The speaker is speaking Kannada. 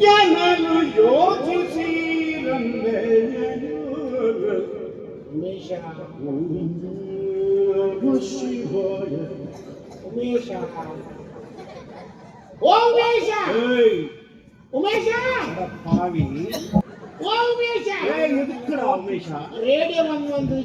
ಜನರು ಯೋಚಿಸಿ ಉಮೇಶ ಶಿವಾಯ ಉಮೇಶ ಓ ಉಮೇಶ ಉಮೇಶ ಪಾವಿ ಓ ಉಮೇಶ ಎದುಕ್ಕಡ ಉಮೇಶ ರೇಡಿಯೋ ಒಂದು